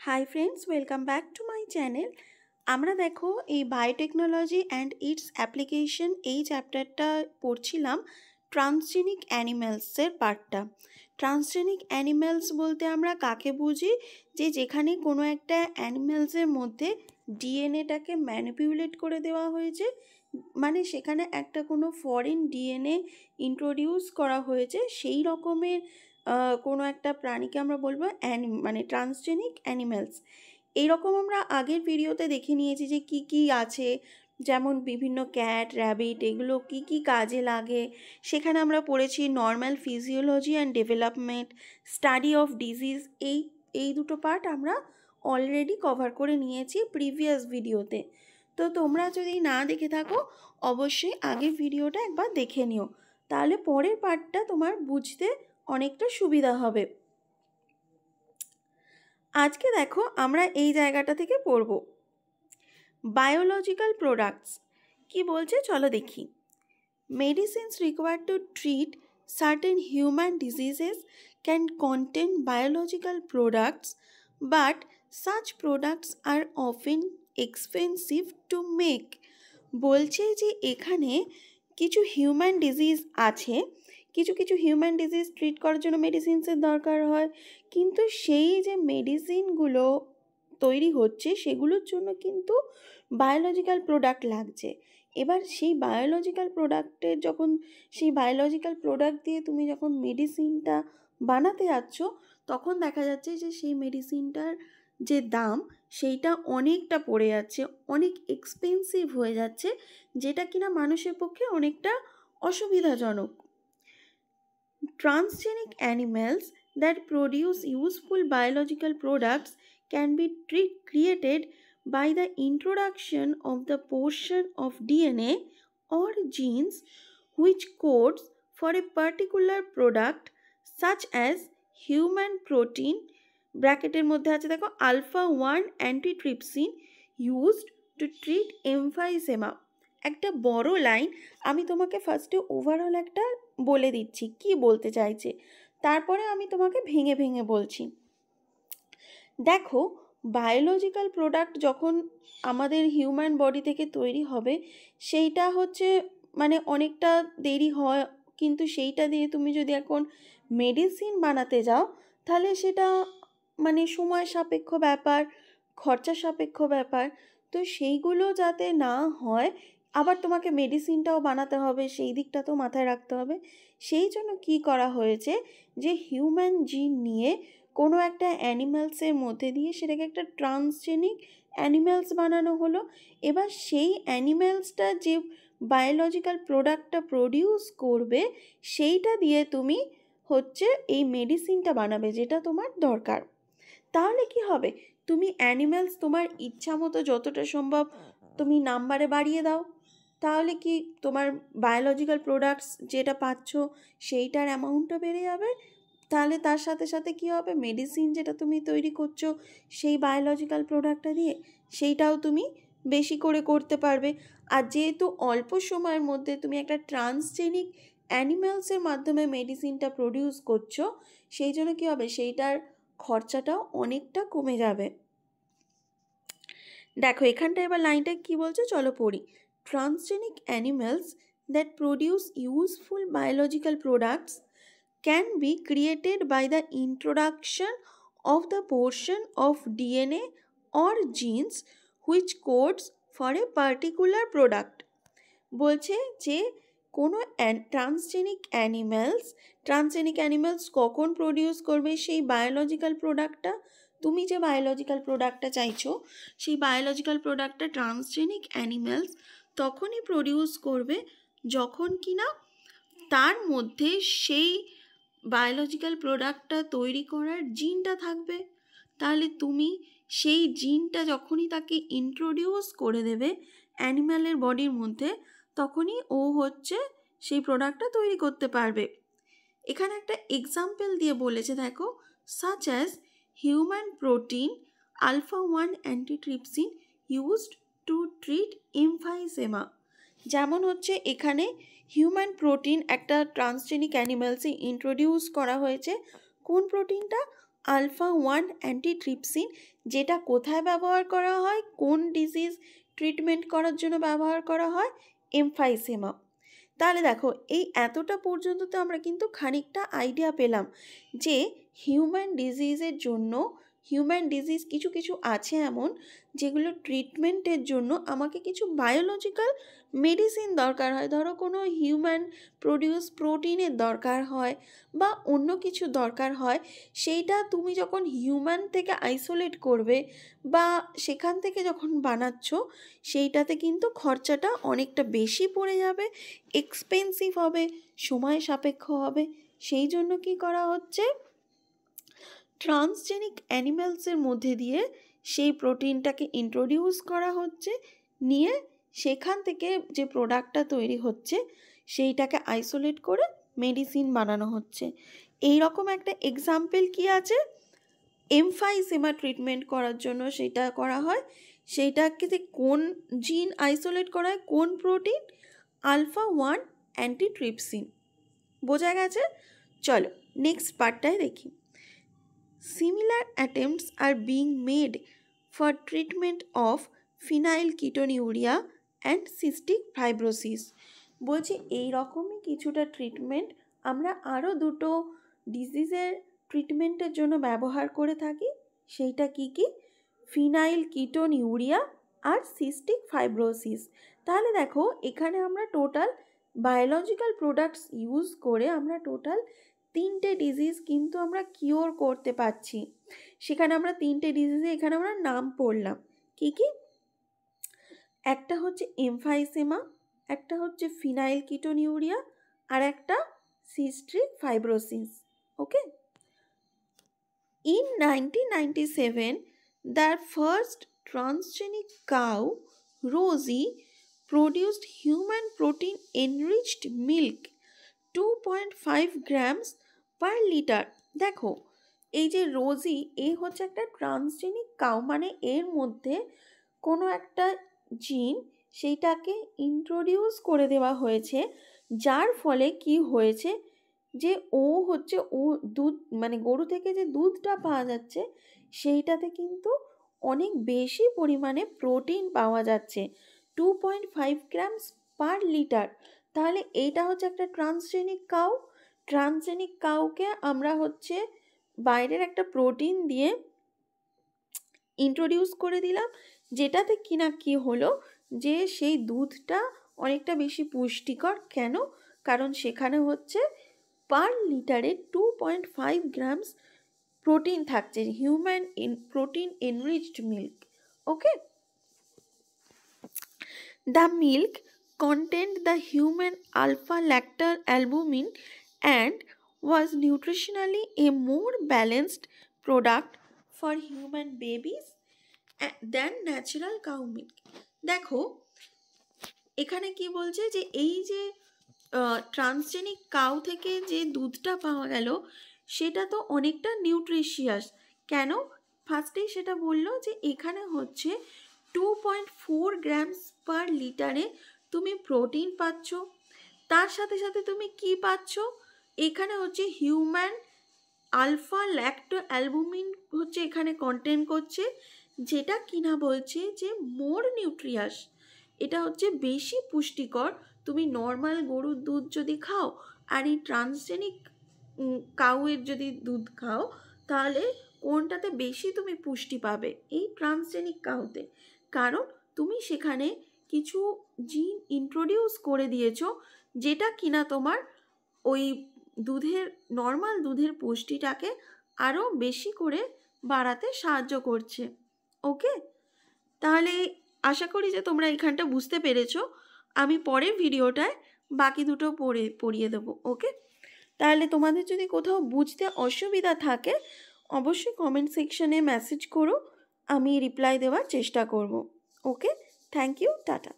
Hi friends, welcome back to my channel. আমরা দেখো এই বায়োটেকনোলজি অ্যান্ড ইটস অ্যাপ্লিকেশন এই চ্যাপ্টারটা পড়ছিলাম ট্রান্সজেনিক অ্যানিম্যালসের পার্টটা। ট্রান্সজেনিক অ্যানিম্যালস বলতে আমরা কাকে বুঝি? যেখানে কোনো একটা অ্যানিম্যালসের মধ্যে ডিএনএটাকে ম্যানিপুলেট করে দেওয়া হয়েছে, মানে সেখানে একটা কোনো ফরেন ডিএনএ ইন্ট্রোডিউস করা হয়েছে, সেই রকমের কোনো একটা প্রাণীকে আমরা বলবো মানে ট্রান্সজেনিক অ্যানিম্যালস। এইরকম আমরা আগের ভিডিওতে দেখে নিয়েছি যে কি কি আছে, যেমন বিভিন্ন ক্যাট, র্যাবিট, এগুলো কি কি কাজে লাগে। সেখানে আমরা পড়েছি normal physiology and development, study of disease. এই দুটো পার্ট আমরা অলরেডি কভার করে নিয়েছি প্রিভিয়াস ভিডিওতে। তো তোমরা যদি না দেখে থাকো অবশ্যই আগের ভিডিওটা একবার দেখে নিও, তাহলে পরের পার্টটা তোমার বুঝতে অনেকটা সুবিধা হবে। আজকে দেখো আমরা এই জায়গাটা থেকে পড়ব বায়োলজিক্যাল প্রোডাক্টস। কি বলছে চলো দেখি। Medicines required to treat certain human diseases can contain biological products, but such products are often expensive to make. বলছে যে এখানে কিছু হিউম্যান ডিজিজ আছে, কিছু কিছু হিউম্যান ডিজিজ ট্রিট করার জন্য মেডিসিনসের দরকার হয়, কিন্তু সেই যে মেডিসিনগুলো তৈরি হচ্ছে সেগুলোর জন্য কিন্তু বায়োলজিক্যাল প্রোডাক্ট লাগছে। এবার সেই বায়োলজিক্যাল প্রোডাক্ট দিয়ে তুমি যখন মেডিসিনটা বানাতে যাচ্ছ, তখন দেখা যাচ্ছে যে সেই মেডিসিনটার যে দাম সেইটা অনেকটা পড়ে যাচ্ছে, অনেক এক্সপেন্সিভ হয়ে যাচ্ছে, যেটা কিনা মানুষের পক্ষে অনেকটা অসুবিধাজনক। Transgenic animals that produce useful biological products can be created by the introduction of the portion of DNA or genes which codes for a particular product, such as human protein ব্র্যাকেটের মধ্যে আছে দেখো alpha 1 antitrypsin used to treat emphysema। একটা বড় line, আমি তোমাকে ফার্স্টে overall একটা বলে দিচ্ছি কি বলতে চাইছে, তারপরে আমি তোমাকে ভেঙে ভেঙে বলছি। দেখো, বায়োলজিক্যাল প্রোডাক্ট যখন আমাদের হিউম্যান বডি থেকে তৈরি হবে, সেইটা হচ্ছে মানে অনেকটা দেরি হয়, কিন্তু সেইটা দিয়ে তুমি যদি এখন মেডিসিন বানাতে যাও তাহলে সেটা মানে সময় সাপেক্ষ ব্যাপার, খরচা সাপেক্ষ ব্যাপার। তো সেইগুলো যাতে না হয়, আবার তোমাকে মেডিসিনটাও বানাতে হবে, সেই দিকটা তো মাথায় রাখতে হবে। সেই জন্য কি করা হয়েছে, যে হিউম্যান জিন নিয়ে কোনো একটা অ্যানিম্যালসের মধ্যে দিয়ে সেটাকে একটা ট্রান্সজেনিক অ্যানিম্যালস বানানো হলো। এবার সেই অ্যানিম্যালসটা যে বায়োলজিক্যাল প্রোডাক্টটা প্রডিউস করবে, সেইটা দিয়ে তুমি হচ্ছে এই মেডিসিনটা বানাবে যেটা তোমার দরকার। তাহলে কি হবে, তুমি অ্যানিম্যালস তোমার ইচ্ছা মতো যতটা সম্ভব তুমি নাম্বারে বাড়িয়ে দাও, তাহলে কি তোমার বায়োলজিক্যাল প্রোডাক্টস যেটা পাচ্ছ সেইটার অ্যামাউন্টটা বেড়ে যাবে। তাহলে তার সাথে সাথে কি হবে, মেডিসিন যেটা তুমি তৈরি করছো সেই বায়োলজিক্যাল প্রোডাক্টটা দিয়ে সেইটাও তুমি বেশি করে করতে পারবে। আর যেহেতু অল্প সময়ের মধ্যে তুমি একটা ট্রান্সজেনিক অ্যানিম্যালসের মাধ্যমে মেডিসিনটা প্রডিউস করছো, সেই জন্য কী হবে, সেইটার খরচাটাও অনেকটা কমে যাবে। দেখো এখানটা এবার লাইনটা কি বলছে চলো পড়ি। Transgenic animals that produce useful biological products can be created by the introduction of the portion of DNA or genes which codes for a particular product। বলছে যে কোনো ট্রান্সজেনিক অ্যানিম্যালস কখন প্রডিউস করবে সেই বায়োলজিক্যাল প্রোডাক্টটা, তুমি যে বায়োলজিক্যাল প্রোডাক্টটা চাইছো সেই বায়োলজিক্যাল প্রোডাক্টটা ট্রান্সজেনিক অ্যানিম্যালস তখনই প্রডিউস করবে যখন কিনা তার মধ্যে সেই বায়োলজিক্যাল প্রোডাক্টটা তৈরি করার জিনটা থাকবে। তাহলে তুমি সেই জিনটা যখনই তাকে ইন্ট্রোডিউস করে দেবে অ্যানিম্যালের বডির মধ্যে, তখনই ও হচ্ছে সেই প্রোডাক্টটা তৈরি করতে পারবে। এখানে একটা এক্সাম্পল দিয়ে বলেছে দেখো, such as human protein alpha 1 antitrypsin used to treat emphysema. যেমন হচ্ছে এখানে হিউম্যান প্রোটিন একটা ট্রান্সজেনিক অ্যানিম্যালসে ইন্ট্রোডিউস করা হয়েছে। কোন প্রোটিনটা? আলফা-1 অ্যান্টিট্রিপসিন, যেটা কোথায় ব্যবহার করা হয়, কোন ডিজিজ ট্রিটমেন্ট করার জন্য ব্যবহার করা হয়, এমফাইসেমা। তাহলে দেখো এই এতটা পর্যন্ত তো আমরা কিন্তু খানিকটা আইডিয়া পেলাম যে হিউম্যান ডিজিজের জন্য, হিউম্যান ডিজিজ কিছু কিছু আছে এমন যেগুলো ট্রিটমেন্টের জন্য আমাকে কিছু বায়োলজিক্যাল মেডিসিন দরকার হয়। ধরো কোনো হিউম্যান প্রডিউস প্রোটিনের দরকার হয় বা অন্য কিছু দরকার হয়, সেইটা তুমি যখন হিউম্যান থেকে আইসোলেট করবে বা সেখান থেকে যখন বানাচ্ছ, সেইটাতে কিন্তু খরচাটা অনেকটা বেশি পড়ে যাবে, এক্সপেন্সিভ হবে, সময় সাপেক্ষ হবে। সেই জন্য কি করা হচ্ছে, ট্রান্সজেনিক অ্যানিম্যালসের মধ্যে দিয়ে সেই প্রোটিনটাকে ইন্ট্রোডিউস করা হচ্ছে, নিয়ে সেখান থেকে যে প্রোডাক্টটা তৈরি হচ্ছে সেইটাকে আইসোলেট করে মেডিসিন বানানো হচ্ছে। এই রকম একটা এক্সাম্পল কি আছে, এমফাইসেমা ট্রিটমেন্ট করার জন্য সেটা করা হয়। সেইটাকে কোন জিন আইসোলেট করা হয়, কোন প্রোটিন, আলফা-1 অ্যান্টিট্রিপসিন। বোঝা গেছে? চলো নেক্সট পার্টটায় দেখি। Similar attempts are being made for treatment of phenylketonuria and cystic fibrosis. বলছি এই রকমই কিছুটা ট্রিটমেন্ট আমরা আরও দুটো ডিজিজের ট্রিটমেন্টের জন্য ব্যবহার করে থাকি। সেইটা কি কি, ফিনাইলকিটোনিউরিয়া আর সিস্টিক ফাইব্রোসিস। তাহলে দেখো এখানে আমরা টোটাল বায়োলজিক্যাল প্রোডাক্টস ইউজ করে আমরা টোটাল 3টে ডিজিজ কিন্তু আমরা কিওর করতে পারছি। সেখানে আমরা 3টে ডিজিজে এখানে আমরা নাম পড়লাম, কি কি, একটা হচ্ছে এমফাইসেমা, একটা হচ্ছে ফিনাইলকিটোনিউরিয়া আর একটা cystic fibrosis. Okay, in 1997 the first transgenic cow Rosie produced human protein enriched milk 2.5 grams per liter। দেখো এই যে রোজি, এই হচ্ছে একটা ট্রান্সজেনিক কাউ, মানে এর মধ্যে কোনো একটা জিন সেইটাকে ইন্ট্রোডিউস করে দেওয়া হয়েছে, যার ফলে কি হয়েছে যে ও দুধ, মানে গরু থেকে যে দুধটা পাওয়া যাচ্ছে সেইটাতে কিন্তু অনেক বেশি পরিমাণে প্রোটিন পাওয়া যাচ্ছে, 2.5 গ্রামস পার লিটার। তাহলে এইটা হচ্ছে একটা ট্রান্সজেনিক কাউ। ট্রান্সজেনিক কাউকে আমরা হচ্ছে বাইরের একটা প্রোটিন দিয়ে ইন্ট্রোডিউস করে দিলাম, যেটাতে কিনা কি হলো যে সেই দুধটা অনেকটা বেশি পুষ্টিকর। কেন? কারণ সেখানে হচ্ছে পার লিটারে 2.5 গ্রামস প্রোটিন থাকছে, human protein enriched milk. Okay, the milk contained the human alpha-lactalbumin and was nutritionally a more balanced product for human babies than natural cow milk। দেখো এখানে কি বলছে যে এই যে ট্রান্সজেনিক কাউ থেকে যে দুধটা পাওয়া গেল সেটা তো অনেকটা নিউট্রিশিয়াস। কেন? ফার্স্টেই সেটা বললো যে এখানে হচ্ছে 2.4 গ্রামস পার লিটারে তুমি প্রোটিন পাচ্ছ, তার সাথে সাথে তুমি কি পাচ্ছ, এখানে হচ্ছে হিউম্যান আলফা ল্যাক্টো অ্যালবুমিন হচ্ছে এখানে কন্টেন করছে, যেটা কিনা বলছে যে মোর নিউট্রিয়াস, এটা হচ্ছে বেশি পুষ্টিকর। তুমি নর্মাল গরুর দুধ যদি খাও আর এই ট্রান্সজেনিক কাউয়ের যদি দুধ খাও, তাহলে কোনটাতে বেশি তুমি পুষ্টি পাবে? এই ট্রান্সজেনিক কাউতে। কারণ তুমি সেখানে কিছু জিন ইন্ট্রোডিউস করে দিয়েছো, যেটা কিনা তোমার ওই দুধের, নর্মাল দুধের পুষ্টিটাকে আরও বেশি করে বাড়াতে সাহায্য করছে। ওকে, তাহলে আশা করি যে তোমরা এখানটা বুঝতে পেরেছো। আমি পরের ভিডিওটায় বাকি দুটো পড়িয়ে দেবো। ওকে, তাহলে তোমাদের যদি কোথাও বুঝতে অসুবিধা থাকে অবশ্যই কমেন্ট সেকশনে মেসেজ করো, আমি রিপ্লাই দেওয়ার চেষ্টা করব। ওকে, থ্যাংক ইউ, টাটা।